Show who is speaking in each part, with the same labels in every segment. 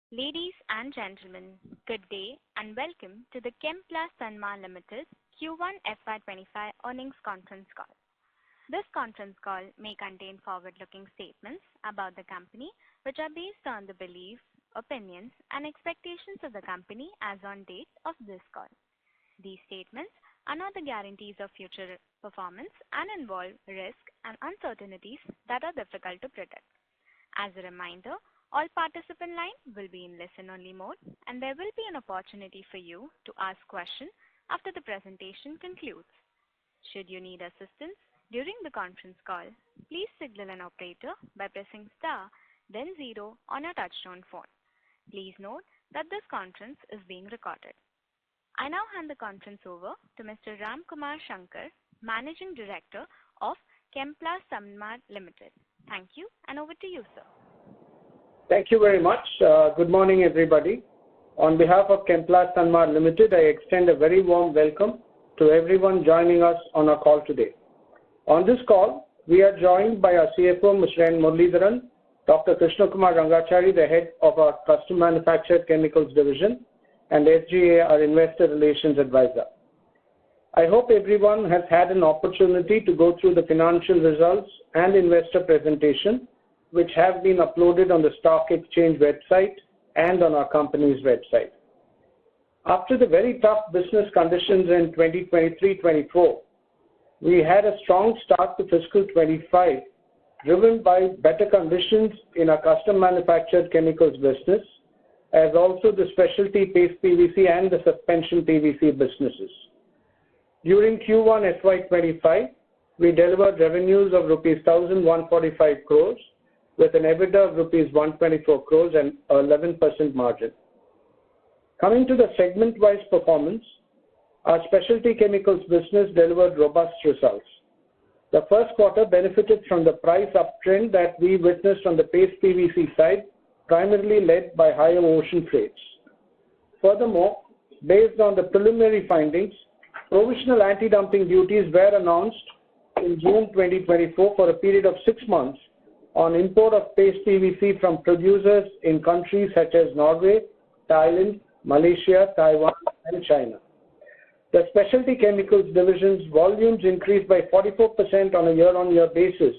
Speaker 1: Ladies and gentlemen, good day and welcome to the Chemplast Sanmar Ltd Q1 FY25 earnings conference call. This conference call may contain forward-looking statements about the company which are based on the beliefs, opinions and expectations of the company as on date of this call. These statements are not the guarantees of future performance and involve risks and uncertainties that are difficult to predict. As a reminder, all participant lines will be in listen-only mode and there will be an opportunity for you to ask questions after the presentation concludes. Should you need assistance during the conference call, please signal an operator by pressing star then 0 on your touchtone phone. Please note that this conference is being recorded. I now hand the conference over to Mr. Ram Kumar Shankar, Managing Director of Chemplast Sanmar Ltd. Thank you and over to you, sir.
Speaker 2: Thank you very much. Good morning, everybody. On behalf of Chemplast Sanmar Ltd, I extend a very warm welcome to everyone joining us on our call today. On this call, we are joined by our CFO, Mr. N. Muralidharan, Dr. Krishna Kumar Rangachari, the head of our Custom Manufactured Chemicals Division, and SGA, our Investor Relations Advisor. I hope everyone has had an opportunity to go through the financial results and investor presentation which have been uploaded on the stock exchange website and on our company's website. After the very tough business conditions in 2023-24, we had a strong start to fiscal 25, driven by better conditions in our custom manufactured chemicals business, as also the specialty paste PVC and the suspension PVC businesses. During Q1 FY25, we delivered revenues of rupees 1,145 crores, with an EBITDA of rupees 124 crores and 11% margin. Coming to the segment-wise performance, our specialty chemicals business delivered robust results. The first quarter benefited from the price uptrend that we witnessed on the paste PVC side, primarily led by higher ocean freights. Furthermore, based on the preliminary findings, provisional anti-dumping duties were announced in June 2024 for a period of 6 months on import of paste PVC from producers in countries such as Norway, Thailand, Malaysia, Taiwan, and China. The Specialty Chemicals Division's volumes increased by 44% on a year-on-year basis,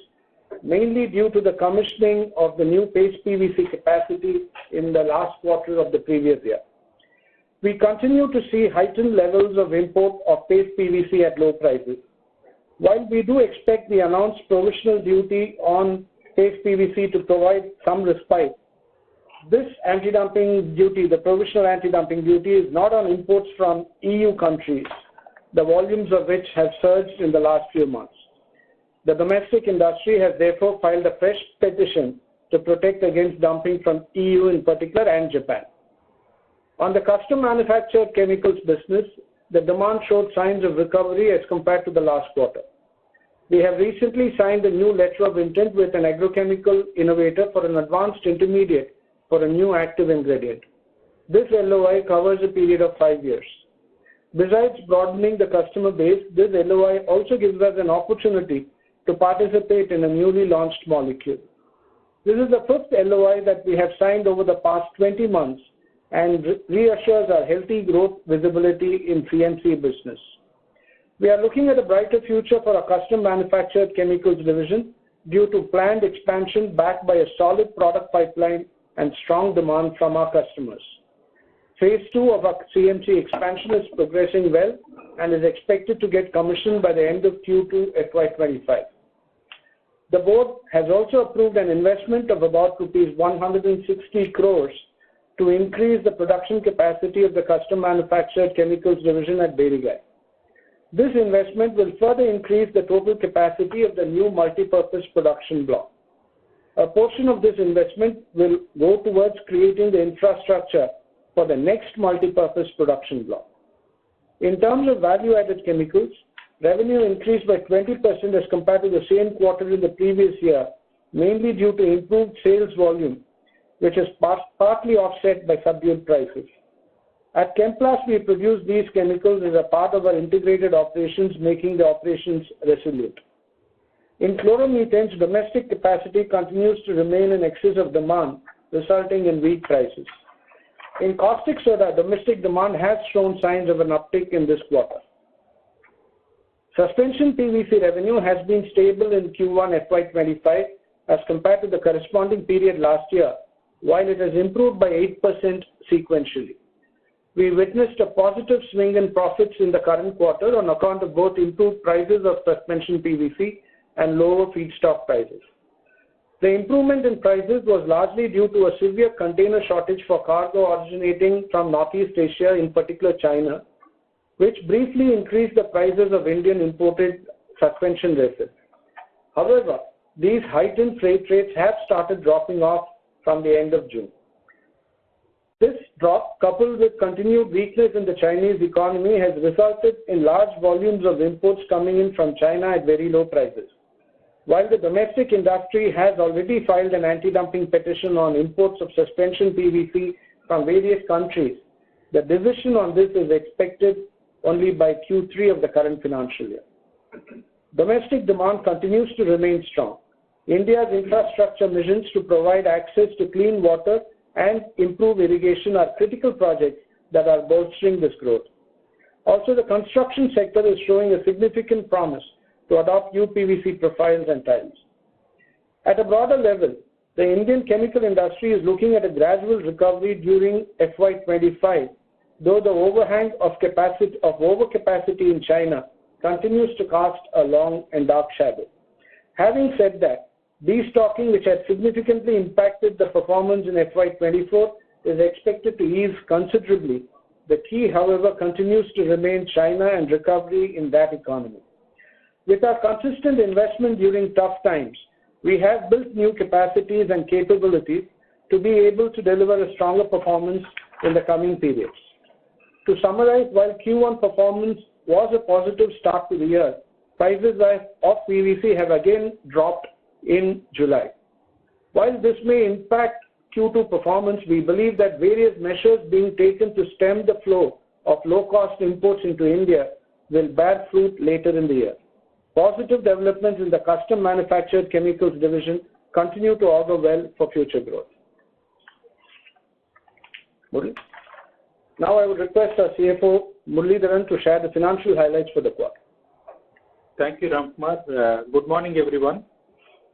Speaker 2: mainly due to the commissioning of the new paste PVC capacity in the last quarter of the previous year. We continue to see heightened levels of import of paste PVC at low prices. While we do expect the announced provisional duty on paste PVC to provide some respite, this anti-dumping duty, the provisional anti-dumping duty, is not on imports from EU countries, the volumes of which have surged in the last few months. The domestic industry has therefore filed a fresh petition to protect against dumping from EU in particular and Japan. On the custom manufactured chemicals business, the demand showed signs of recovery as compared to the last quarter. We have recently signed a new letter of intent with an agrochemical innovator for an advanced intermediate for a new active ingredient. This LOI covers a period of 5 years. Besides broadening the customer base, this LOI also gives us an opportunity to participate in a newly launched molecule. This is the first LOI that we have signed over the past 20 months and reassures our healthy growth visibility in CMC business. We are looking at a brighter future for our custom manufactured chemicals division due to planned expansion backed by a solid product pipeline and strong demand from our customers. Phase 2 of our CMC expansion is progressing well and is expected to get commissioned by the end of Q2 FY25. The board has also approved an investment of about rupees 160 crores to increase the production capacity of the custom manufactured chemicals division at Berigai. This investment will further increase the total capacity of the new multi-purpose production block. A portion of this investment will go towards creating the infrastructure for the next multi-purpose production block. In terms of value-added chemicals, revenue increased by 20% as compared to the same quarter in the previous year, mainly due to improved sales volume, which is partly offset by subdued prices. At Chemplast, we produce these chemicals as a part of our integrated operations, making the operations resilient. In chloromethanes, domestic capacity continues to remain in excess of demand, resulting in weak prices. In caustic soda, domestic demand has shown signs of an uptick in this quarter. Suspension PVC revenue has been stable in Q1 FY25 as compared to the corresponding period last year, while it has improved by 8% sequentially. We witnessed a positive swing in profits in the current quarter on account of both improved prices of suspension PVC and lower feedstock prices. The improvement in prices was largely due to a severe container shortage for cargo originating from Northeast Asia, in particular China, which briefly increased the prices of Indian imported suspension resins. However, these heightened freight rates have started dropping off from the end of June. This drop, coupled with continued weakness in the Chinese economy, has resulted in large volumes of imports coming in from China at very low prices. While the domestic industry has already filed an anti-dumping petition on imports of suspension PVC from various countries, the decision on this is expected only by Q3 of the current financial year. Domestic demand continues to remain strong. India's infrastructure missions to provide access to clean water and improve irrigation are critical projects that are bolstering this growth. Also, the construction sector is showing a significant promise to adopt new PVC profiles and tiles. At a broader level, the Indian chemical industry is looking at a gradual recovery during FY25, though the overhang of overcapacity in China continues to cast a long and dark shadow. Having said that, destocking, which had significantly impacted the performance in FY24, is expected to ease considerably. The key, however, continues to remain China and recovery in that economy. With our consistent investment during tough times, we have built new capacities and capabilities to be able to deliver a stronger performance in the coming periods. To summarize, while Q1 performance was a positive start to the year, prices of PVC have again dropped in July. While this may impact Q2 performance, we believe that various measures being taken to stem the flow of low-cost imports into India will bear fruit later in the year. Positive developments in the custom manufactured chemicals division continue to augur well for future growth. Murli? Now I would request our CFO, Muralidharan, to share the financial highlights for the quarter.
Speaker 3: Thank you, Ramkumar. Good morning, everyone.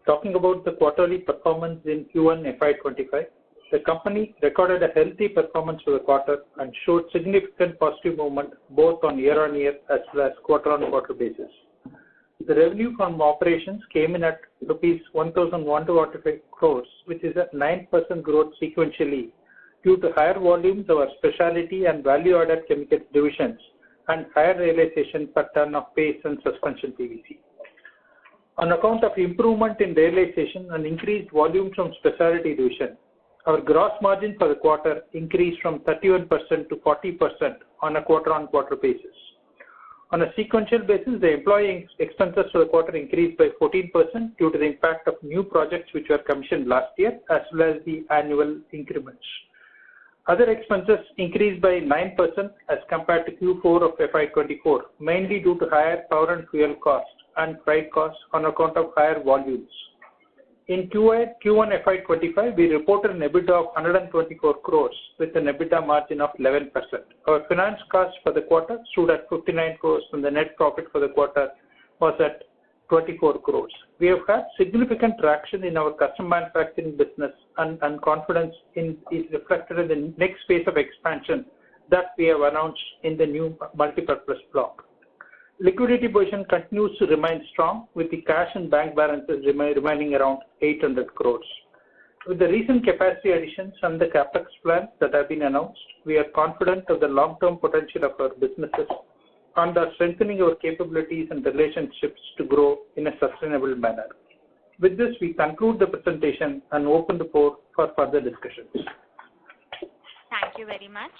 Speaker 3: Talking about the quarterly performance in Q1 FY25, the company recorded a healthy performance for the quarter and showed significant positive movement both on year-on-year as well as quarter-on-quarter basis. The revenue from operations came in at rupees 1,145 crores, which is a 9% growth sequentially due to higher volumes of our specialty and value-added chemicals divisions and higher realization per ton of paste and suspension PVC. On account of improvement in realization and increased volumes from specialty division, our gross margin for the quarter increased from 31% to 40% on a quarter-on-quarter basis. On a sequential basis, the employee expenses for the quarter increased by 14% due to the impact of new projects which were commissioned last year as well as the annual increments. Other expenses increased by 9% as compared to Q4 of FY24, mainly due to higher power and fuel costs and freight costs on account of higher volumes. In Q1 FY25, we reported an EBITDA of 124 crores with an EBITDA margin of 11%. Our finance cost for the quarter stood at 59 crores and the net profit for the quarter was at 24 crores. We have had significant traction in our custom manufacturing business and confidence is reflected in the next phase of expansion that we have announced in the new multipurpose block. Liquidity position continues to remain strong with the cash and bank balances remaining around 800 crores. With the recent capacity additions and the capex plans that have been announced, we are confident of the long-term potential of our businesses and are strengthening our capabilities and relationships to grow in a sustainable manner. With this, we conclude the presentation and open the floor for further discussions.
Speaker 1: Thank you very much.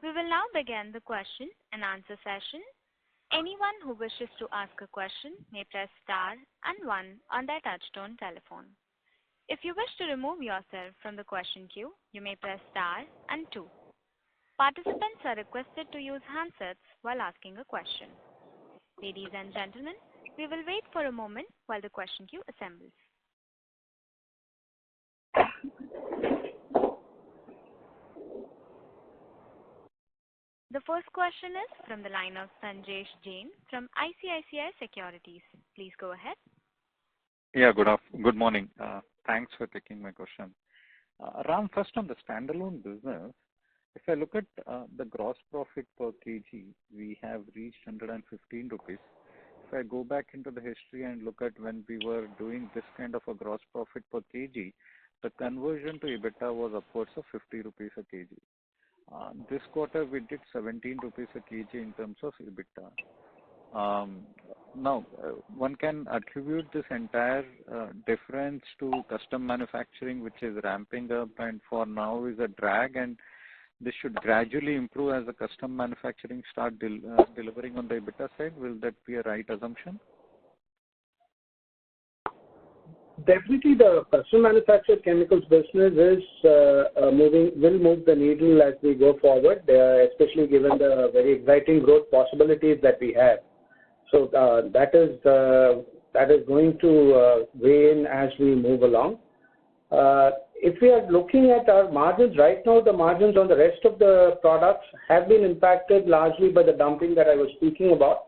Speaker 1: We will now begin the question and answer session. Anyone who wishes to ask a question may press star and 1 on their touchtone telephone. If you wish to remove yourself from the question queue, you may press star and 2. Participants are requested to use handsets while asking a question. Ladies and gentlemen, we will wait for a moment while the question queue assembles. The first question is from the line of Sanjesh Jain from ICICI Securities. Please go ahead.
Speaker 4: Yeah, good morning. Thanks for taking my question. Ram, first on the standalone business, if I look at the gross profit per kg, we have reached 115 rupees. If I go back into the history and look at when we were doing this kind of a gross profit per kg, the conversion to EBITDA was upwards of 50 rupees a kg. This quarter we did 17 rupees a kg in terms of EBITDA. Now, one can attribute this entire difference to custom manufacturing, which is ramping up and for now is a drag, and this should gradually improve as the custom manufacturing start delivering on the EBITDA side. Will that be a right assumption?
Speaker 2: Definitely, the custom manufactured chemicals business is will move the needle as we go forward, especially given the very exciting growth possibilities that we have. So that is going to weigh in as we move along. If we are looking at our margins right now, the margins on the rest of the products have been impacted largely by the dumping that I was speaking about.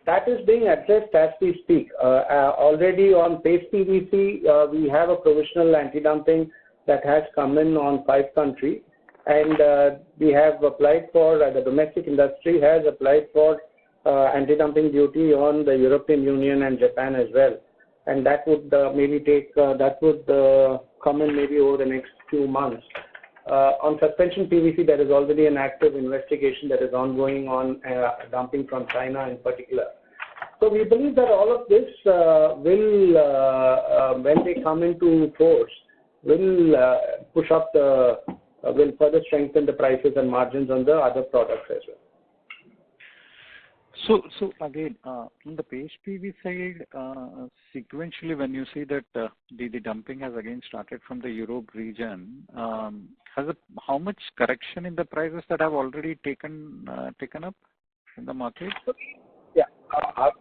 Speaker 2: That is being addressed as we speak. Already on paste PVC, we have a provisional anti-dumping that has come in on 5 countries, and we have applied for, the domestic industry has applied for anti-dumping duty on the European Union and Japan as well. And that would come in maybe over the next few months. On suspension PVC, there is already an active investigation that is ongoing on dumping from China in particular. So we believe that all of this will, when they come into force, will push up will further strengthen the prices and margins on the other products as well.
Speaker 4: So again, on the paste PV side, sequentially, when you see that the dumping has again started from the Europe region, how much correction in the prices that have already taken up in the market?
Speaker 2: Yeah,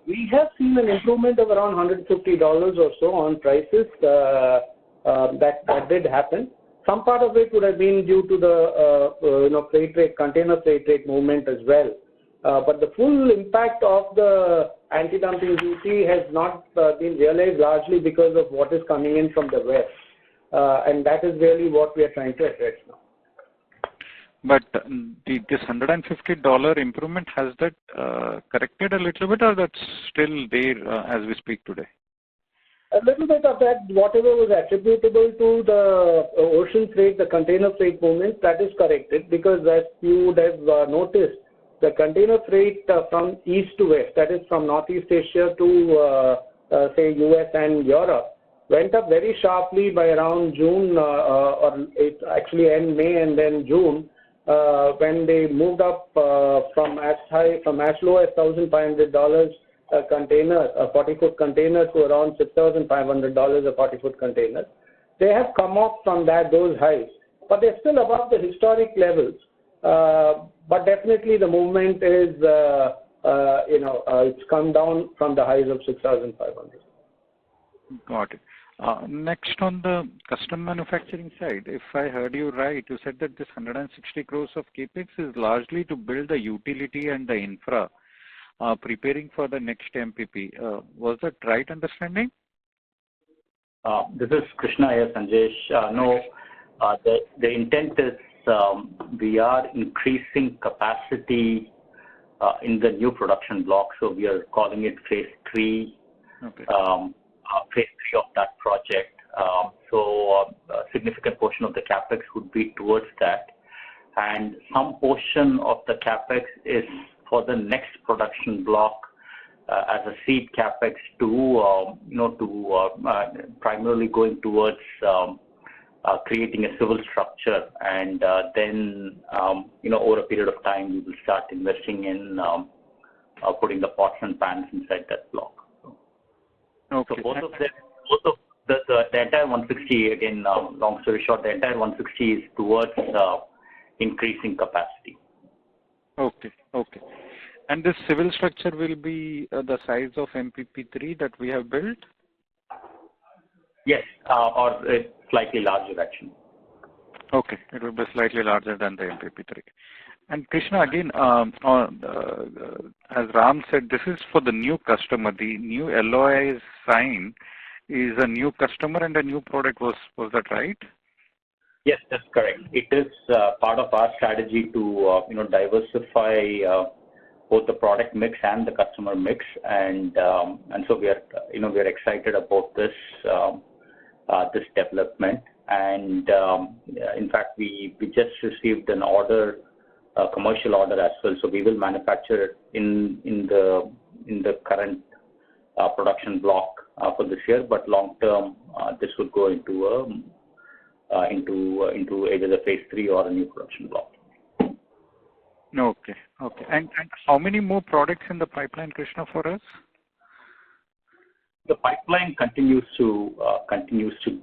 Speaker 2: we have seen an improvement of around $150 or so on prices. That did happen. Some part of it would have been due to the freight rate, container freight rate movement as well. But the full impact of the anti-dumping duty has not been realized largely because of what is coming in from the West. And that is really what we are trying to address now.
Speaker 4: But this $150 improvement, has that corrected a little bit, or that's still there as we speak today?
Speaker 2: A little bit of that, whatever was attributable to the ocean freight, the container freight movement, that is corrected, because as you would have noticed, the container freight from east to west, that is from Northeast Asia to, say, US and Europe, went up very sharply by around June, or it actually end May and then June, when they moved up from as low as $1,500 a container, a 40-foot container, to around $6,500 a 40-foot container. They have come off from those highs, but they're still above the historic levels. But definitely the movement is, it's come down from the highs of 6,500.
Speaker 4: Got it. Next, on the custom manufacturing side, if I heard you right, you said that this 160 crores of capex is largely to build the utility and the infra, preparing for the next MPP. Was that right understanding?
Speaker 5: This is Krishna here, Sanjesh. No, the intent is we are increasing capacity in the new production block, so we are calling it phase 3.
Speaker 4: Okay.
Speaker 5: Phase 3 of that project. So a significant portion of the capex would be towards that, and some portion of the capex is for the next production block as a seed capex to primarily going towards creating a civil structure, and then over a period of time we will start investing in putting the pots and pans inside that block.
Speaker 4: Okay.
Speaker 5: So both of the entire 160, again, long story short, the entire 160 is towards increasing capacity.
Speaker 4: Okay. And this civil structure will be the size of MPP3 that we have built?
Speaker 5: Yes, or slightly larger actually.
Speaker 4: Okay, it will be slightly larger than the MPP3. And Krishna, again, as Ram said, this is for the new customer. The new LOI signed is a new customer and a new product. Was that right?
Speaker 5: Yes, that's correct. It is part of our strategy to diversify both the product mix and the customer mix, and so we are excited about this development. And in fact, we just received an order, a commercial order as well. So we will manufacture it in the current production block for this year. But long term, this would go into either the phase 3 or a new production block.
Speaker 4: Okay. Okay. And how many more products in the pipeline, Krishna, for us?
Speaker 5: The pipeline continues to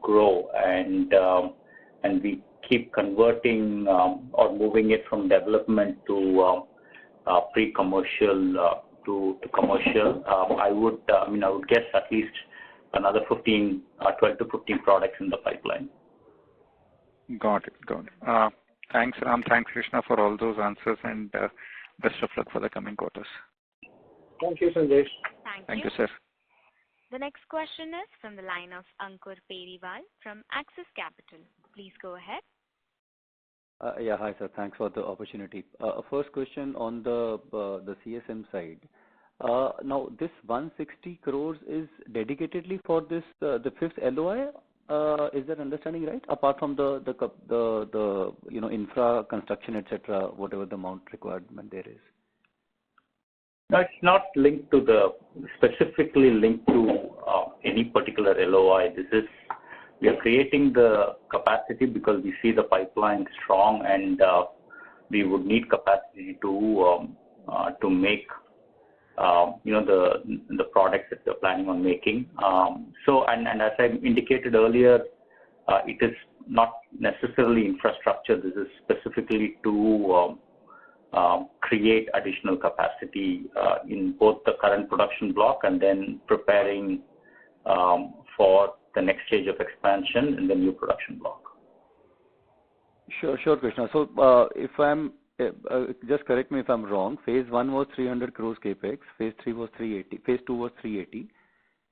Speaker 5: grow, and we keep converting or moving it from development to pre-commercial to commercial. I would guess at least another 12 to 15 products in the pipeline.
Speaker 4: Got it. Thanks, Ram. Thanks, Krishna, for all those answers, and best of luck for the coming quarters.
Speaker 2: Thank you, Sanjesh.
Speaker 4: Thank you, sir.
Speaker 1: The next question is from the line of Ankur Periwal from Axis Capital. Please go ahead.
Speaker 6: Yeah, hi, sir. Thanks for the opportunity. First question on the CSM side. Now, this 160 crores is dedicatedly for this the fifth LOI. Is that understanding right? Apart from the infra construction, etc., whatever the amount requirement there is.
Speaker 5: No, it's not specifically linked to any particular LOI. We are creating the capacity because we see the pipeline strong, and we would need capacity to make the products that we're planning on making. And as I indicated earlier, it is not necessarily infrastructure. This is specifically to create additional capacity in both the current production block and then preparing for the next stage of expansion in the new production block.
Speaker 6: Sure, Krishna. So if I'm just correct me if I'm wrong. Phase 1 was 300 crores capex. Phase 3 was 380. Phase 2 was 380.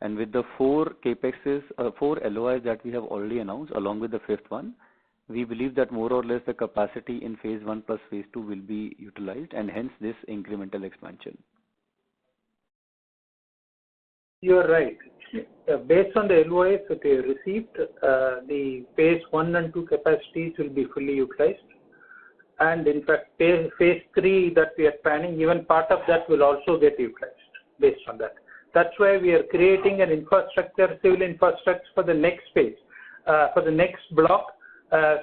Speaker 6: And with the 4 capexes, 4 LOIs that we have already announced, along with the fifth one, we believe that more or less the capacity in phase 1 plus phase 2 will be utilized, and hence this incremental expansion.
Speaker 3: You're right. Based on the LOIs that we have received, the phase 1 and 2 capacities will be fully utilized. And in fact, phase 3 that we are planning, even part of that will also get utilized based on that. That's why we are creating an infrastructure, civil infrastructure for the next phase, for the next block,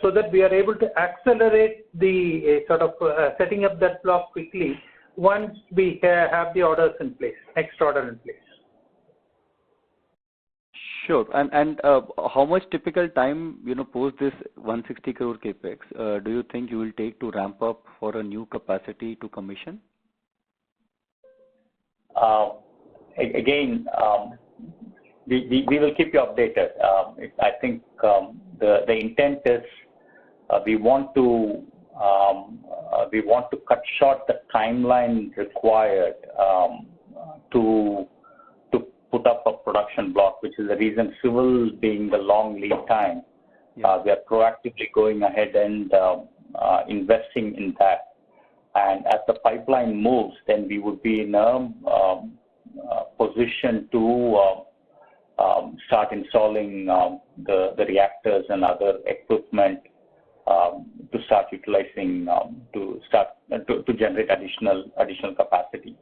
Speaker 3: so that we are able to accelerate the setting up that block quickly once we have the orders in place, next order in place.
Speaker 6: Sure. And how much typical time, post this 160 crore capex, do you think you will take to ramp up for a new capacity to commission?
Speaker 5: Again, we will keep you updated. I think the intent is we want to cut short the timeline required to put up a production block, which is the reason civil being the long lead time. Yeah. We are proactively going ahead and investing in that. And as the pipeline moves, then we would be in a position to start installing the reactors and other equipment to start utilizing to generate additional capacity.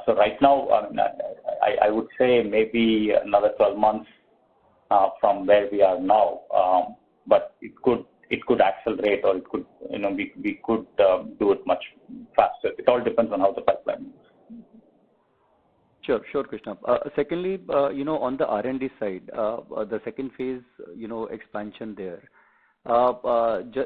Speaker 5: So right now, I would say maybe another 12 months from where we are now, but it could accelerate, or it could we could do it much faster. It all depends on how the pipeline moves.
Speaker 6: Sure, Krishna. Secondly, on the R&D side, the second phase, expansion there.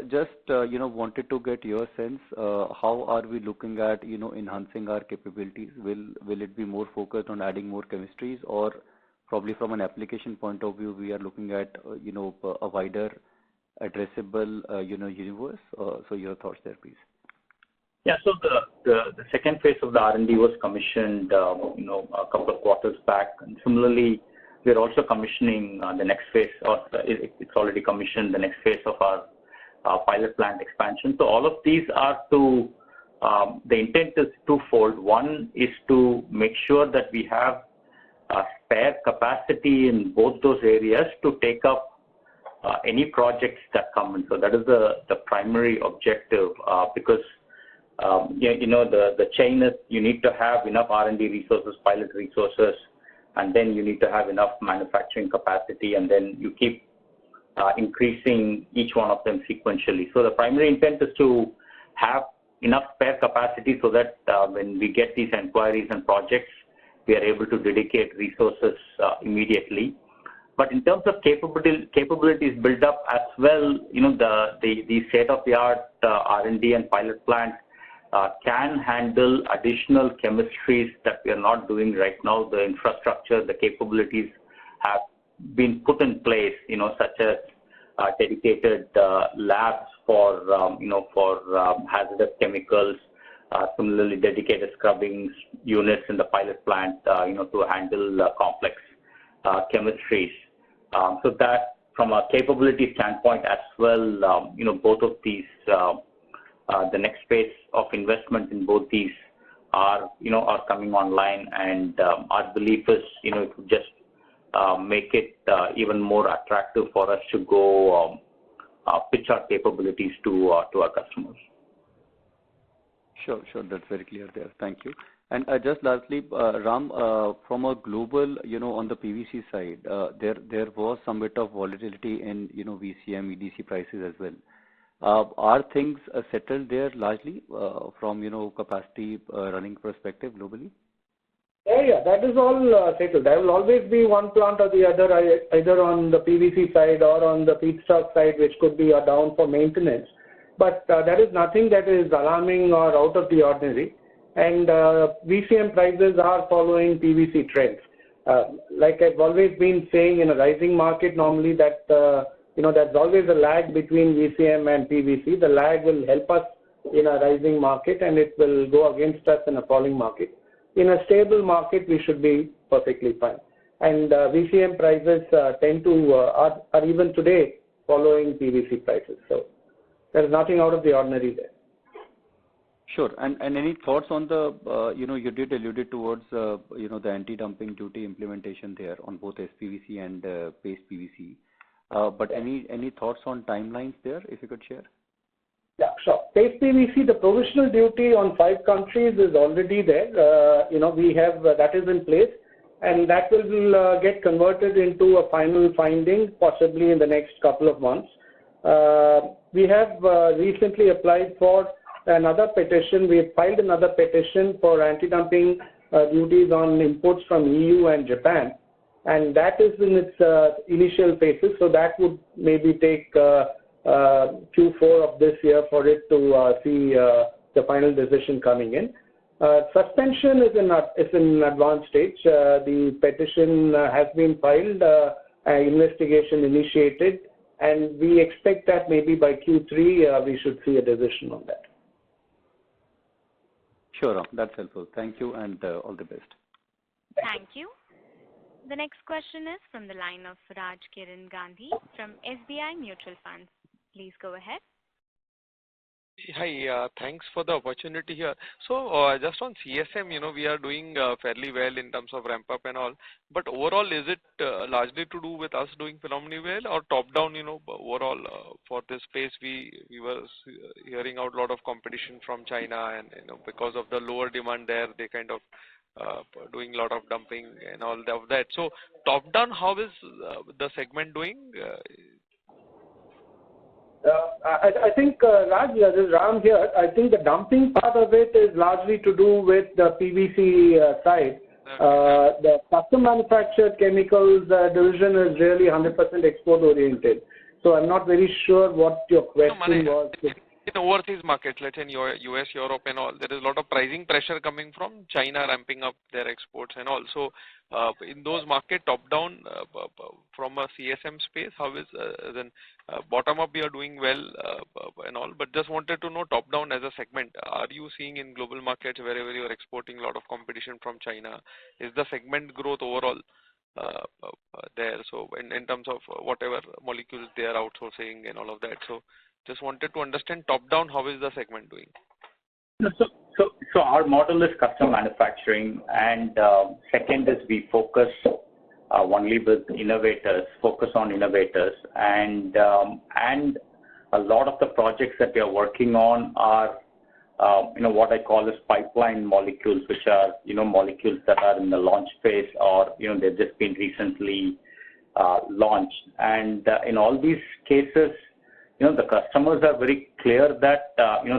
Speaker 6: Just wanted to get your sense. How are we looking at enhancing our capabilities? Will it be more focused on adding more chemistries, or probably from an application point of view, we are looking at a wider addressable, universe? So your thoughts there, please.
Speaker 5: Yeah, so the second phase of the R&D was commissioned, a couple of quarters back, and similarly, we're also commissioning the next phase, or it's already commissioned the next phase of our pilot plant expansion. So all of these are to the intent is twofold. One is to make sure that we have spare capacity in both those areas to take up any projects that come in. So that is the primary objective because the chain is you need to have enough R&D resources, pilot resources, and then you need to have enough manufacturing capacity, and then you keep increasing each one of them sequentially. So the primary intent is to have enough spare capacity so that when we get these inquiries and projects, we are able to dedicate resources immediately. But in terms of capabilities built up as well, the state-of-the-art R&D and pilot plant can handle additional chemistries that we are not doing right now. The infrastructure, the capabilities have been put in place, such as dedicated labs for hazardous chemicals, similarly dedicated scrubbing units in the pilot plant, to handle complex chemistries. So that from a capability standpoint as well, both of these, the next phase of investment in both these are coming online, and our belief is, it would just make it even more attractive for us to go pitch our capabilities to our customers.
Speaker 6: Sure, that's very clear there. Thank you. And just lastly, Ram, from a global, on the PVC side, there was some bit of volatility in, VCM, EDC prices as well. Are things settled there largely from, capacity running perspective globally?
Speaker 2: Yeah, that is all settled. There will always be one plant or the other, either on the PVC side or on the feedstock side, which could be down for maintenance. But there is nothing that is alarming or out of the ordinary. And VCM prices are following PVC trends. Like I've always been saying, in a rising market, normally that there's always a lag between VCM and PVC. The lag will help us in a rising market, and it will go against us in a falling market. In a stable market, we should be perfectly fine. And VCM prices tend to are even today following PVC prices. So there's nothing out of the ordinary there.
Speaker 6: Sure. And any thoughts on the, you did allude towards, the anti-dumping duty implementation there on both SPVC and paste PVC. But any thoughts on timelines there, if you could share?
Speaker 2: Yeah, sure. Paste PVC, the provisional duty on 5 countries is already there. We have that is in place, and that will get converted into a final finding possibly in the next couple of months. We have recently applied for another petition. We have filed another petition for anti-dumping duties on imports from EU and Japan, and that is in its initial phases. So that would maybe take Q4 of this year for it to see the final decision coming in. Suspension is in advanced stage. The petition has been filed, investigation initiated, and we expect that maybe by Q3 we should see a decision on that.
Speaker 6: Sure, that's helpful. Thank you, and all the best.
Speaker 1: Thank you. The next question is from the line of Raj Kiran Gandhi from SBI Mutual Funds. Please go ahead.
Speaker 7: Hi, thanks for the opportunity here. So just on CSM, we are doing fairly well in terms of ramp up and all. But overall, is it largely to do with us doing phenomenally well, or top down? Overall for this space, we were hearing out a lot of competition from China, and because of the lower demand there, they kind of doing a lot of dumping and all of that. So top down, how is the segment doing?
Speaker 2: I think, Raj, this is Ram here. I think the dumping part of it is largely to do with the PVC side. The custom manufactured chemicals division is really 100% export oriented. So I'm not very sure what your question was.
Speaker 7: in overseas markets, let's say in US, Europe and all, there is a lot of pricing pressure coming from China ramping up their exports and all. So in those markets, top down from a CSM space, how is then bottom up we are doing well and all, but just wanted to know top down as a segment. Are you seeing in global markets wherever you are exporting a lot of competition from China? Is the segment growth overall there? So in terms of whatever molecules they are outsourcing and all of that. So just wanted to understand top down, how is the segment doing?
Speaker 5: So our model is custom manufacturing, and second is we focus only with innovators, focus on innovators, and a lot of the projects that we are working on are what I call as pipeline molecules, which are molecules that are in the launch phase or they've just been recently launched, and in all these cases, the customers are very clear that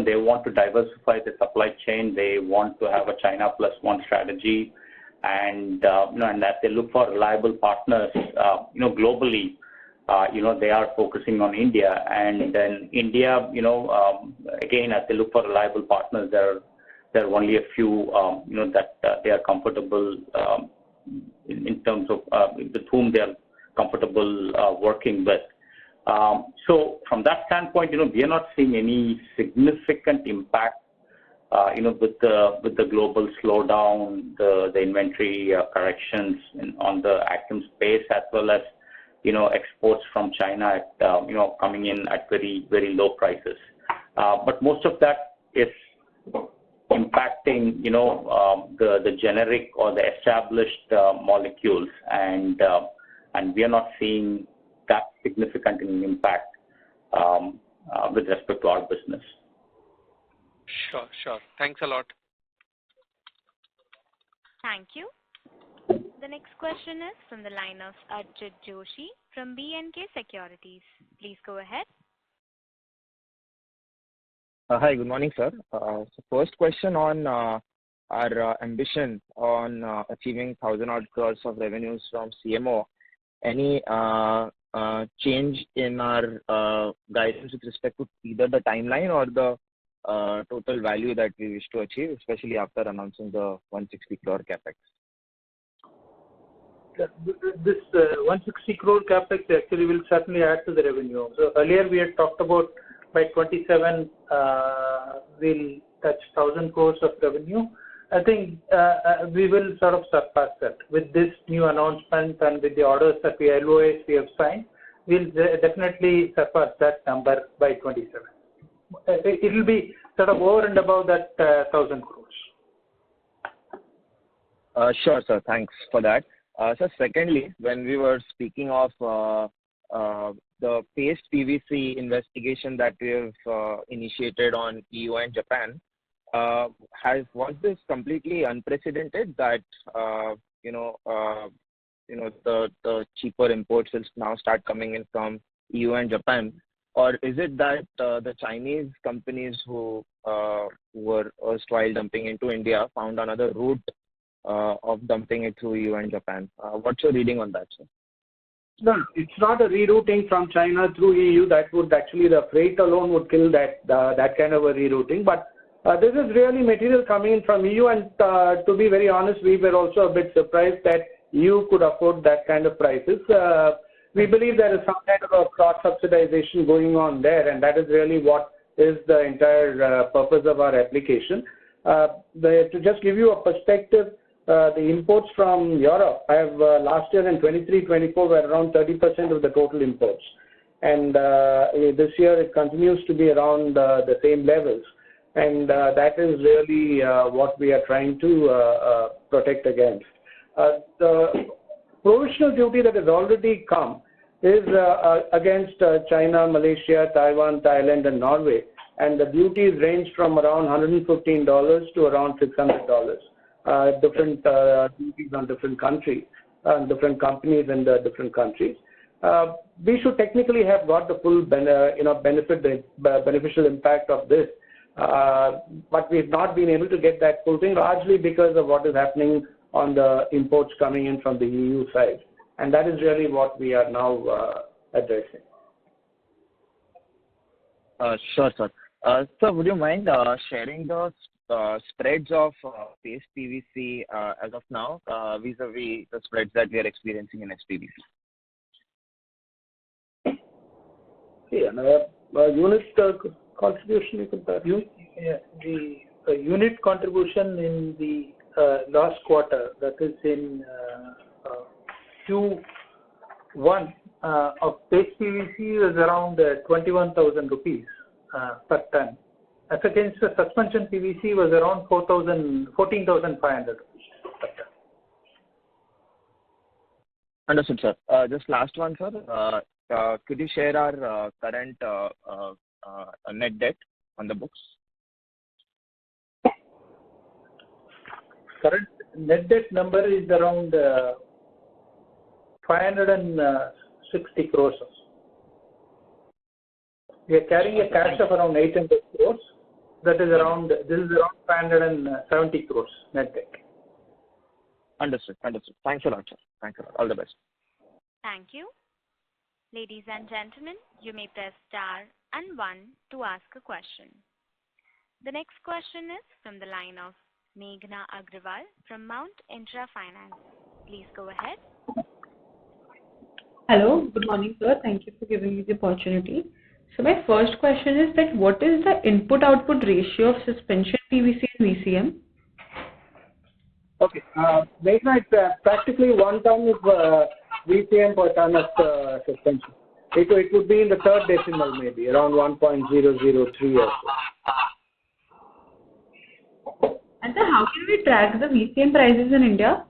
Speaker 5: they want to diversify the supply chain. They want to have a China plus one strategy, and that they look for reliable partners. Globally, they are focusing on India, and then India, again, as they look for reliable partners, there are only a few that they are comfortable in terms of with whom they are comfortable working with. So from that standpoint, we are not seeing any significant impact, with the global slowdown, the inventory corrections on the active space, as well as exports from China at coming in at very very low prices. But most of that is impacting the generic or the established molecules, and we are not seeing that significant an impact with respect to our business.
Speaker 7: Sure. Thanks a lot.
Speaker 1: Thank you. The next question is from the line of Archit Joshi from B&K Securities. Please go ahead.
Speaker 8: Hi, good morning, sir. So first question on our ambition on achieving 1,000 odd crores of revenues from CMO. Any change in our guidance with respect to either the timeline or the total value that we wish to achieve, especially after announcing the 160 crore capex?
Speaker 3: This 160 crore capex actually will certainly add to the revenue. So earlier we had talked about by 27 we'll touch 1,000 crores of revenue. I think we will sort of surpass that with this new announcement and with the orders that LOAs we have signed. We'll definitely surpass that number by 27. It will be sort of over and above that 1,000 crores.
Speaker 8: Sure, sir. Thanks for that. So secondly, when we were speaking of the paste PVC investigation that we have initiated on EU and Japan, was this completely unprecedented that the cheaper imports will now start coming in from EU and Japan, or is it that the Chinese companies who were erstwhile dumping into India found another route of dumping it through EU and Japan? What's your reading on that, sir?
Speaker 2: No, it's not a rerouting from China through EU. That would actually, the freight alone would kill that kind of a rerouting. But this is really material coming in from EU, and to be very honest, we were also a bit surprised that EU could afford that kind of prices. We believe there is some kind of a cross-subsidization going on there, and that is really what is the entire purpose of our application. To just give you a perspective, the imports from Europe have last year in 23-24 were around 30% of the total imports, and this year it continues to be around the same levels, and that is really what we are trying to protect against. The provisional duty that has already come is against China, Malaysia, Taiwan, Thailand, and Norway, and the duties range from around $115 to around $600. Different duties on different countries, different companies in the different countries. We should technically have got the full beneficial impact of this, but we've not been able to get that full thing, largely because of what is happening on the imports coming in from the EU side, and that is really what we are now addressing.
Speaker 8: Sure, sir. Sir, would you mind sharing the spreads of paste PVC as of now vis-a-vis the spreads that we are experiencing in SPVC?
Speaker 2: Yeah, unit contribution you could
Speaker 3: the unit contribution in the last quarter, that is in Q1 of paste PVC was around 21,000 rupees per ton. As against the suspension PVC was around 14,500 rupees per ton.
Speaker 8: Understood, sir. Just last one, sir. Could you share our current net debt on the books?
Speaker 3: Current net debt number is around 560 crores. We are carrying a cash of around 800 crores. This is around 570 crores net debt.
Speaker 8: Understood. Thanks a lot, sir. Thanks a lot. All the best.
Speaker 1: Thank you. Ladies and gentlemen, you may press star and 1 to ask a question. The next question is from the line of Meghna Agrawal from Mount Intra Finance. Please go ahead.
Speaker 9: Hello, good morning, sir. Thank you for giving me the opportunity. So my first question is that what is the input-output ratio of suspension PVC and VCM?
Speaker 2: Okay, Meghna, it's practically 1 ton of VCM per ton of suspension. It would be in the third decimal maybe, around 1.003 or so.
Speaker 9: And sir, how can we track the VCM prices in India?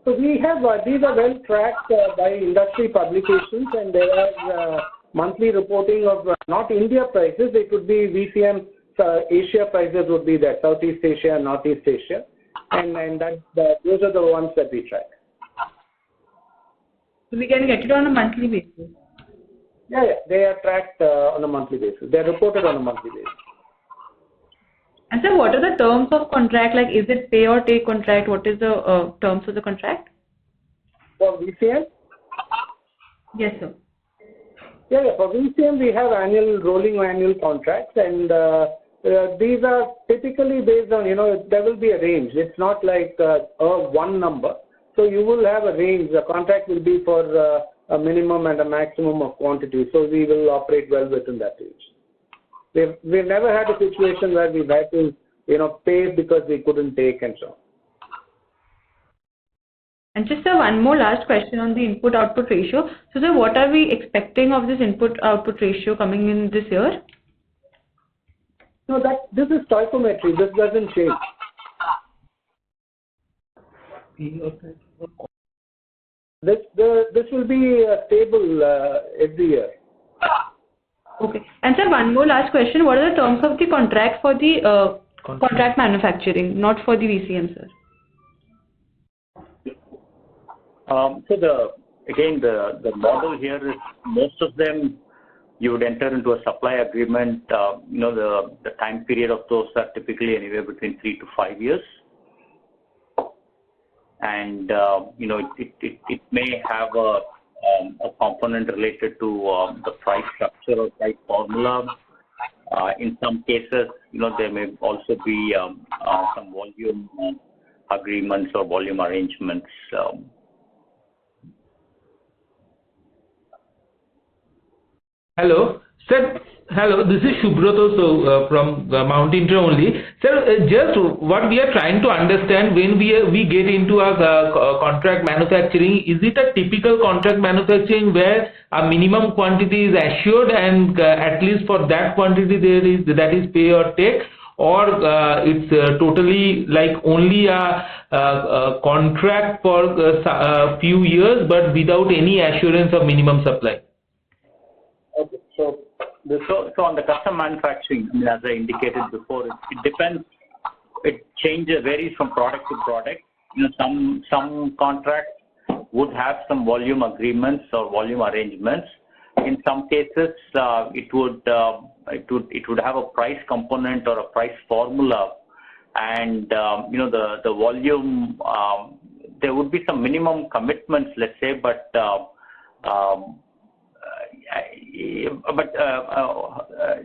Speaker 2: So we have, these are well tracked by industry publications, and there are monthly reporting of not India prices, it would be VCM, Asia prices would be there, Southeast Asia, Northeast Asia, and those are the ones that we track.
Speaker 9: So we can get it on a monthly basis?
Speaker 2: Yeah, they are tracked on a monthly basis. They are reported on a monthly basis.
Speaker 9: And sir, what are the terms of contract? Like, is it pay or take contract? What is the terms of the contract?
Speaker 2: For VCM?
Speaker 9: Yes, sir.
Speaker 2: Yeah, for VCM we have rolling annual contracts, and these are typically based on, there will be a range. It's not like one number. So you will have a range. The contract will be for a minimum and a maximum of quantity. So we will operate well within that range. We've never had a situation where we've had to, pay because we couldn't take and so on.
Speaker 9: And just one more last question on the input-output ratio. So sir, what are we expecting of this input-output ratio coming in this year?
Speaker 2: No, this is stoichiometry. This doesn't change. This will be stable every year.
Speaker 9: Okay. And sir, one more last question. What are the terms of the contract for the contract manufacturing, not for the VCM, sir?
Speaker 5: So the model here is most of them you would enter into a supply agreement. The time period of those are typically anywhere between 3 to 5 years. And it may have a component related to the price structure or price formula. In some cases, there may also be some volume agreements or volume arrangements.
Speaker 10: Hello, sir. Hello, this is Shubhrat from Mount Intra only. Sir, just what we are trying to understand when we get into a contract manufacturing, is it a typical contract manufacturing where a minimum quantity is assured and at least for that quantity that is pay or take, or it's totally like only a contract for a few years but without any assurance of minimum supply?
Speaker 2: Okay, so
Speaker 5: on the custom manufacturing, as I indicated before, it depends. It varies from product to product. Some contracts would have some volume agreements or volume arrangements. In some cases, it would have a price component or a price formula, and the volume. There would be some minimum commitments, let's say, but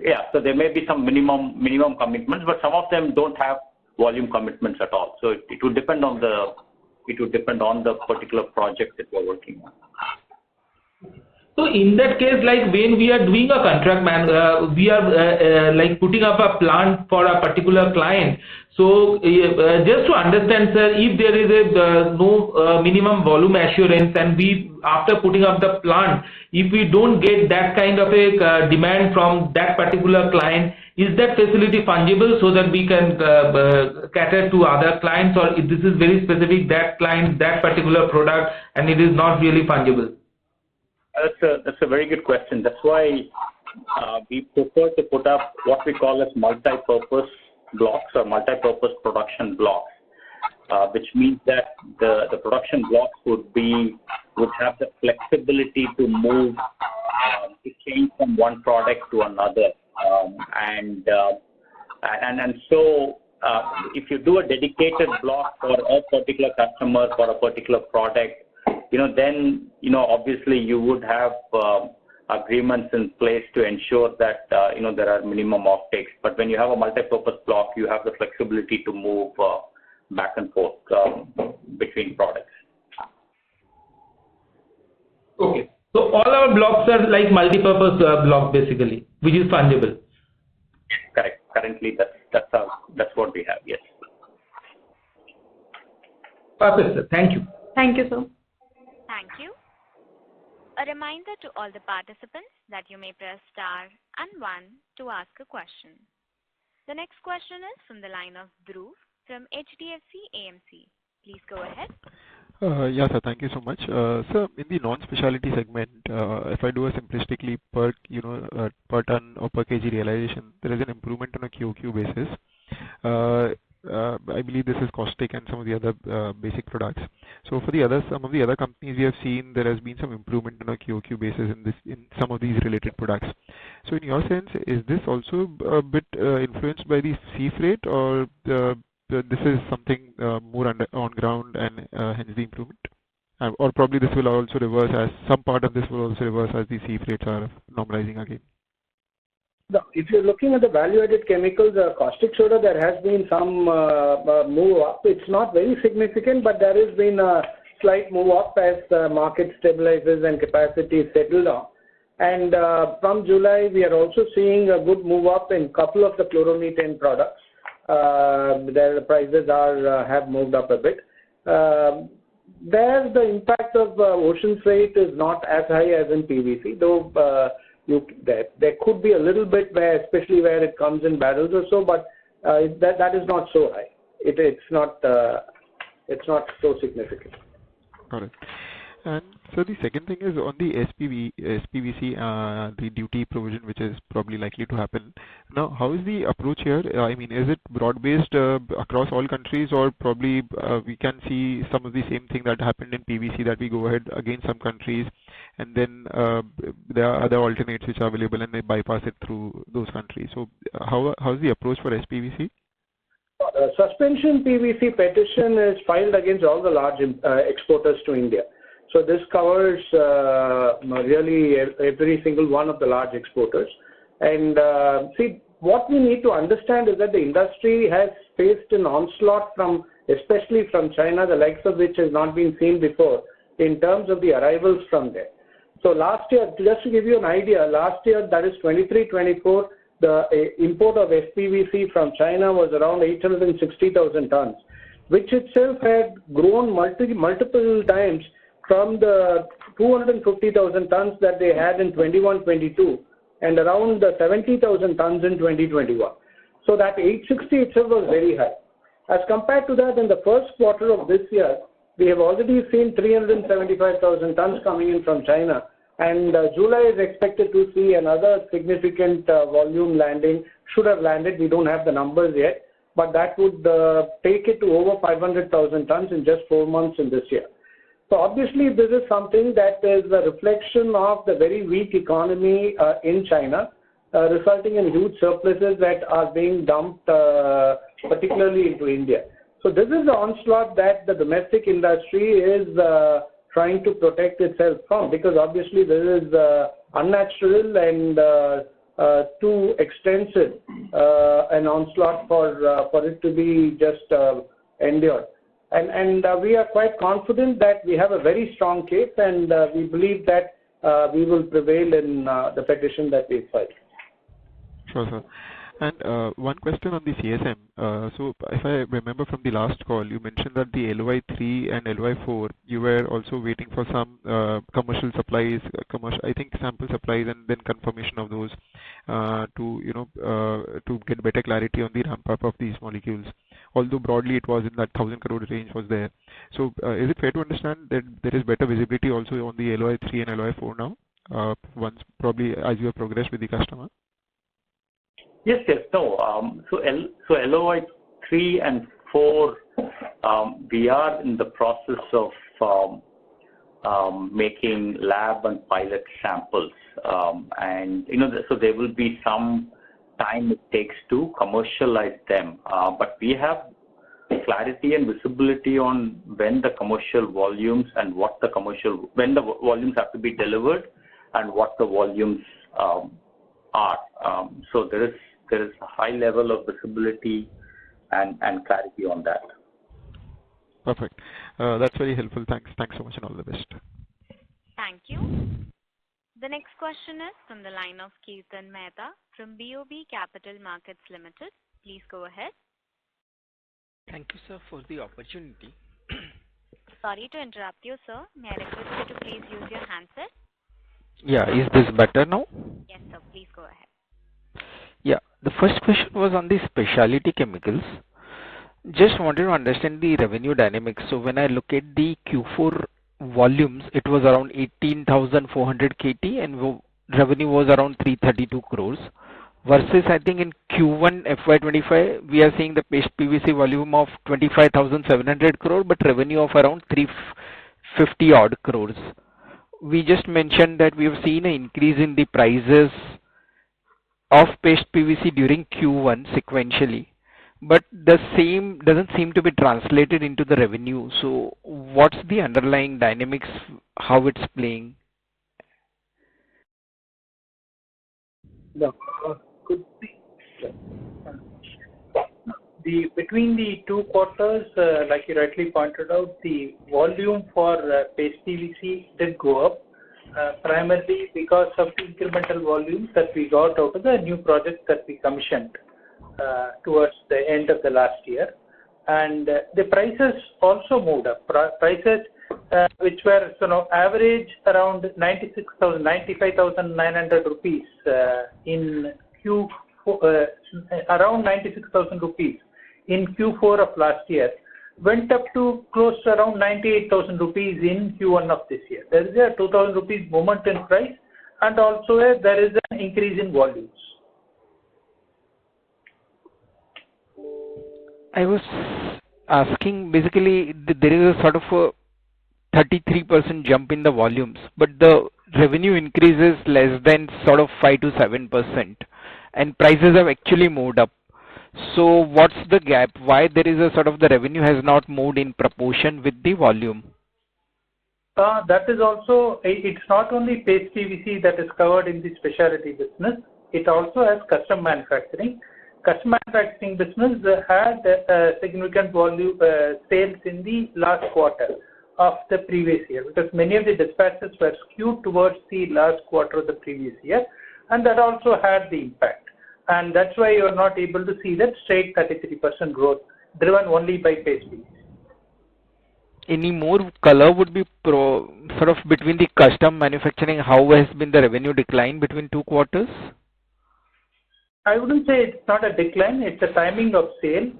Speaker 5: Yeah, so there may be some minimum commitments, but some of them don't have volume commitments at all. So it would depend on the particular project that we're working on.
Speaker 10: So in that case, like when we are doing a contract, we are like putting up a plant for a particular client. So just to understand, sir, if there is a no minimum volume assurance, and we after putting up the plant, if we don't get that kind of a demand from that particular client, is that facility fungible so that we can cater to other clients, or if this is very specific that client, that particular product, and it is not really fungible?
Speaker 5: That's a very good question. That's why we prefer to put up what we call as multi-purpose blocks or multi-purpose production blocks, which means that the production blocks would have the flexibility to move, to change from one product to another, and so if you do a dedicated block for a particular customer for a particular product, then obviously you would have agreements in place to ensure that there are minimum offtakes. But when you have a multi-purpose block, you have the flexibility to move back and forth between products.
Speaker 10: Okay, so all our blocks are like multi-purpose block basically, which is fungible.
Speaker 5: Correct. Currently, that's what we have. Yes.
Speaker 10: Perfect, sir. Thank you.
Speaker 9: Thank you, sir.
Speaker 1: Thank you. A reminder to all the participants that you may press star and 1 to ask a question. The next question is from the line of Dhruv from HDFC AMC. Please go ahead.
Speaker 11: Yes, sir. Thank you so much. Sir, in the non-specialty segment, if I do a simplistically per ton or per kg realization, there is an improvement on a QOQ basis. I believe this is caustic and some of the other basic products. So for some of the other companies, we have seen there has been some improvement on a QOQ basis in some of these related products. So in your sense, is this also a bit influenced by the sea freight, or this is something more on ground and hence the improvement? Or probably this will also reverse, as some part of this will also reverse as the sea freights are normalizing again.
Speaker 2: If you're looking at the value-added chemicals, caustic soda, there has been some move up. It's not very significant, but there has been a slight move up as the market stabilizes and capacity settled down. And from July, we are also seeing a good move up in a couple of the chloromethane products. Their prices have moved up a bit. There, the impact of ocean freight is not as high as in PVC, though. There could be a little bit especially where it comes in barrels or so, but that is not so high. It's not so significant.
Speaker 11: Got it. And so the second thing is on the SPVC, the duty provision, which is probably likely to happen. Now, how is the approach here? I mean, is it broad-based across all countries, or probably we can see some of the same thing that happened in PVC, that we go ahead against some countries, and then there are other alternates which are available and they bypass it through those countries. So how's the approach for SPVC?
Speaker 2: Suspension PVC petition is filed against all the large exporters to India. So this covers really every single one of the large exporters. And see, what we need to understand is that the industry has faced an onslaught especially from China, the likes of which has not been seen before in terms of the arrivals from there. So last year, just to give you an idea, last year, that is 23-24, the import of SPVC from China was around 860,000 tons, which itself had grown multiple times from the 250,000 tons that they had in 21-22 and around 70,000 tons in 2021. So that 860 itself was very high. As compared to that, in the first quarter of this year, we have already seen 375,000 tons coming in from China, and July is expected to see another significant volume landing. Should have landed. We don't have the numbers yet, but that would take it to over 500,000 tons in just 4 months in this year. So obviously, this is something that is a reflection of the very weak economy in China, resulting in huge surpluses that are being dumped, particularly into India. So this is the onslaught that the domestic industry is trying to protect itself from, because obviously this is unnatural and too extensive an onslaught for it to be just endured. And we are quite confident that we have a very strong case, and we believe that we will prevail in the petition that we filed.
Speaker 11: Sure, sir. And one question on the CSM. So if I remember from the last call, you mentioned that the LOI3 and LOI4, you were also waiting for some commercial supplies, I think sample supplies, and then confirmation of those to get better clarity on the ramp up of these molecules. Although broadly it was in that 1,000 crore range was there. So is it fair to understand that there is better visibility also on the LOI3 and LOI4 now, once probably as you have progressed with the customer?
Speaker 5: Yes. No. So LOI 3 and 4, we are in the process of making lab and pilot samples, and so there will be some time it takes to commercialize them. But we have clarity and visibility on when the commercial volumes and when the volumes have to be delivered and what the volumes are. So there is a high level of visibility and clarity on that.
Speaker 11: Perfect. That's very helpful. Thanks so much, and all the best.
Speaker 1: Thank you. The next question is from the line of Kirtan Mehta from BOB Capital Markets Limited. Please go ahead.
Speaker 12: Thank you, sir, for the opportunity.
Speaker 1: Sorry to interrupt you, sir. May I request you to please use your handset?
Speaker 12: Yeah, is this better now?
Speaker 1: Yes, sir. Please go ahead.
Speaker 12: Yeah, the first question was on the specialty chemicals. Just wanted to understand the revenue dynamics. So when I look at the Q4 volumes, it was around 18,400 KT and revenue was around 332 crores. Versus I think in Q1 FY25, we are seeing the paste PVC volume of 25,700 crore, but revenue of around 350 odd crores. We just mentioned that we have seen an increase in the prices of paste PVC during Q1 sequentially, but the same doesn't seem to be translated into the revenue. So what's the underlying dynamics, how it's playing?
Speaker 3: No, could be. Between the two quarters, like you rightly pointed out, the volume for paste PVC did go up, primarily because of the incremental volumes that we got out of the new projects that we commissioned towards the end of the last year. And the prices also moved up. Prices which were average around 95,900 rupees in Q4, around 96,000 rupees in Q4 of last year, went up to close to around 98,000 rupees in Q1 of this year. There is a 2,000 rupees movement in price, and also there is an increase in volumes.
Speaker 12: I was asking, basically, there is a sort of a 33% jump in the volumes, but the revenue increase is less than sort of 5 to 7%, and prices have actually moved up. So what's the gap? Why there is a sort of the revenue has not moved in proportion with the volume?
Speaker 3: That is also, it's not only paste PVC that is covered in the specialty business, it also has custom manufacturing. Custom manufacturing business had significant volume sales in the last quarter of the previous year, because many of the dispatches were skewed towards the last quarter of the previous year, and that also had the impact. And that's why you are not able to see that straight 33% growth driven only by paste PVC.
Speaker 12: Any more color would be sort of between the custom manufacturing, how has been the revenue decline between two quarters?
Speaker 3: I wouldn't say it's not a decline, it's a timing of sale.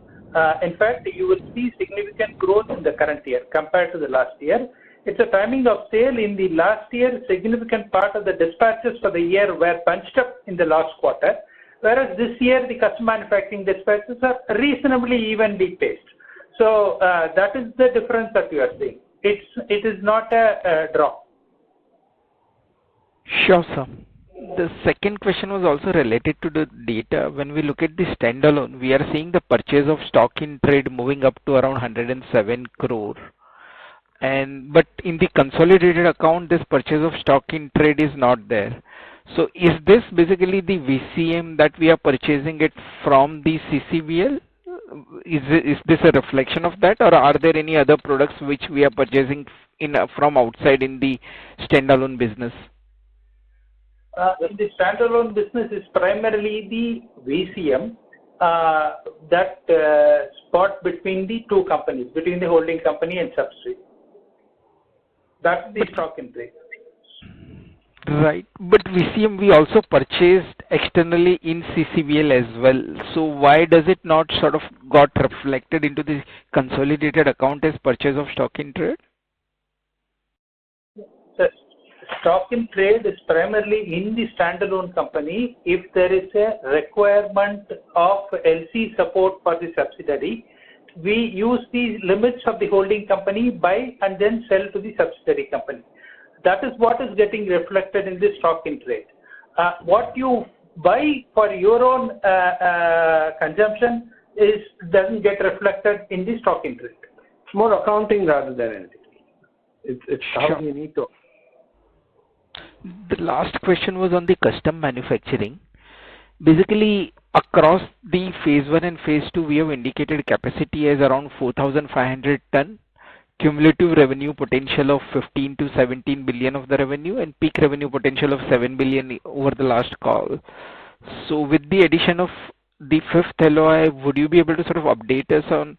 Speaker 3: In fact, you will see significant growth in the current year compared to the last year. It's a timing of sale. In the last year, significant part of the dispatches for the year were bunched up in the last quarter, whereas this year the custom manufacturing dispatches are reasonably evenly paced. So that is the difference that you are seeing. It is not a drop.
Speaker 12: Sure, sir. The second question was also related to the data. When we look at the standalone, we are seeing the purchase of stock in trade moving up to around 107 crore. But in the consolidated account, this purchase of stock in trade is not there. So is this basically the VCM that we are purchasing it from the CCVL? Is this a reflection of that, or are there any other products which we are purchasing from outside in the standalone business?
Speaker 3: In the standalone business is primarily the VCM, that spot between the two companies, between the holding company and subsidiary. That's the stock in trade.
Speaker 12: Right, but VCM we also purchased externally in CCVL as well. So why does it not sort of got reflected into the consolidated account as purchase of stock in trade?
Speaker 3: The stock in trade is primarily in the standalone company. If there is a requirement of LC support for the subsidiary, we use the limits of the holding company, buy and then sell to the subsidiary company. That is what is getting reflected in the stock in trade. What you buy for your own consumption doesn't get reflected in the stock in trade.
Speaker 2: It's more accounting rather than anything. It's how you need to.
Speaker 12: The last question was on the custom manufacturing. Basically, across the phase 1 and phase 2, we have indicated capacity as around 4,500 ton, cumulative revenue potential of 15 to 17 billion of the revenue, and peak revenue potential of 7 billion over the last call. So with the addition of the fifth LOI, would you be able to sort of update us on,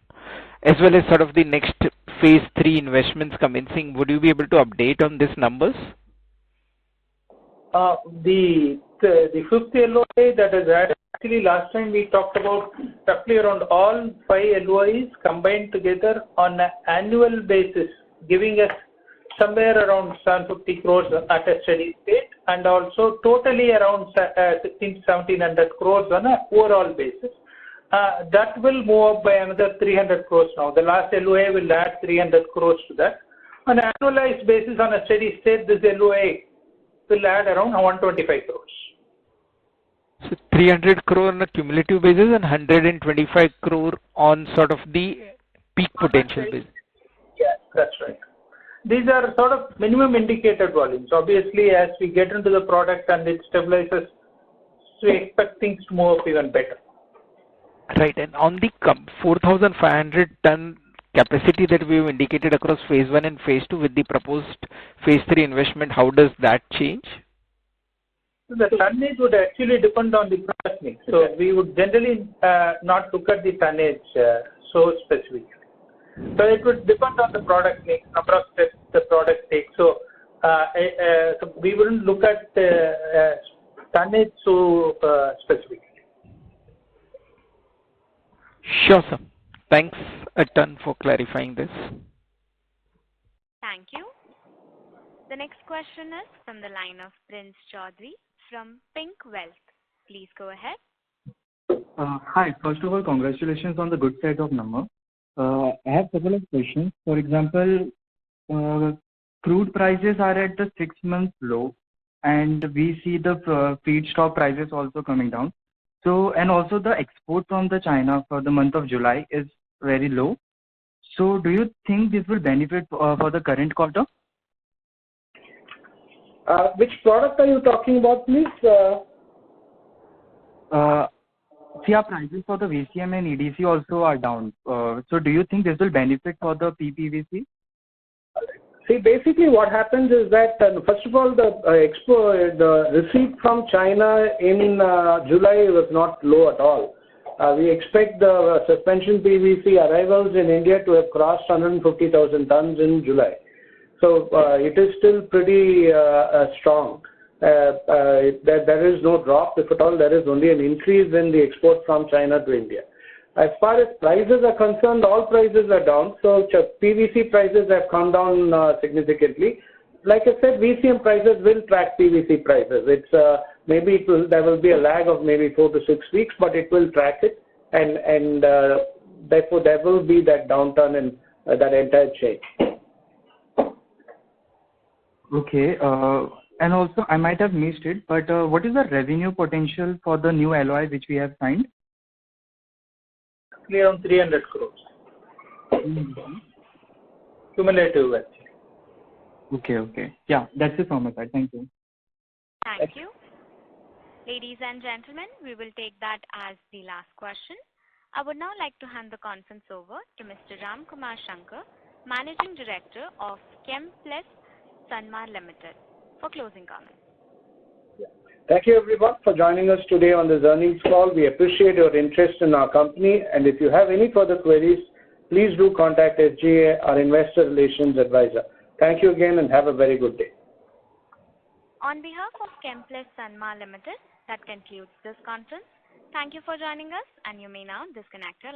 Speaker 12: as well as sort of the next phase 3 investments commencing, would you be able to update on these numbers?
Speaker 3: The fifth LOI that is added, actually last time we talked about roughly around all 5 LOIs combined together on an annual basis, giving us somewhere around 750 crores at a steady state, and also totally around 16 to 1700 crores on an overall basis. That will move up by another 300 crores now. The last LOA will add 300 crores to that. On an annualized basis, on a steady state, this LOA will add around 125 crores.
Speaker 12: So 300 crore on a cumulative basis and 125 crore on sort of the peak potential basis.
Speaker 3: Yes, that's right. These are sort of minimum indicated volumes. Obviously, as we get into the product and it stabilizes, we expect things to move up even better.
Speaker 12: Right, and on the 4,500 ton capacity that we have indicated across phase 1 and phase 2 with the proposed phase 3 investment, how does that change?
Speaker 3: The tonnage would actually depend on the product mix. So we would generally not look at the tonnage so specifically. So it would depend on the product mix, number of steps the product takes. So, so we wouldn't look at tonnage so specifically.
Speaker 12: Sure, sir. Thanks a ton for clarifying this.
Speaker 1: Thank you. The next question is from the line of Prince Chaudhary from Pink Wealth. Please go ahead.
Speaker 13: Hi. First of all, congratulations on the good set of numbers. I have a couple of questions. For example, crude prices are at the 6-month low, and we see the feedstock prices also coming down. So, and also the export from the China for the month of July is very low. So, do you think this will benefit for the current quarter?
Speaker 2: Which product are you talking about, please?
Speaker 13: See, our prices for the VCM and EDC also are down. So, do you think this will benefit for the PPVC?
Speaker 2: See, basically what happens is that, first of all, the receipt from China in July was not low at all. We expect the suspension PVC arrivals in India to have crossed 150,000 tons in July. So it is still pretty strong. There is no drop. If at all, there is only an increase in the export from China to India. As far as prices are concerned, all prices are down. So PVC prices have come down significantly. Like I said, VCM prices will track PVC prices. It's maybe there will be a lag of maybe 4 to 6 weeks, but it will track it, and therefore there will be that downturn in that entire chain.
Speaker 13: Okay. And also, I might have missed it, but what is the revenue potential for the new LOI which we have signed?
Speaker 3: Around 300 crores. Cumulative, actually.
Speaker 13: Okay. Yeah, that's it from my side. Thank you.
Speaker 1: Thank you. Ladies and gentlemen, we will take that as the last question. I would now like to hand the conference over to Mr. Ram Kumar Shankar, Managing Director of Chemplast Sanmar Ltd, for closing comments.
Speaker 2: Thank you everyone for joining us today on this earnings call. We appreciate your interest in our company, and if you have any further queries, please do contact SGA, our Investor Relations Advisor. Thank you again and have a very good day.
Speaker 1: On behalf of Chemplast Sanmar Ltd, that concludes this conference. Thank you for joining us, and you may now disconnect your line.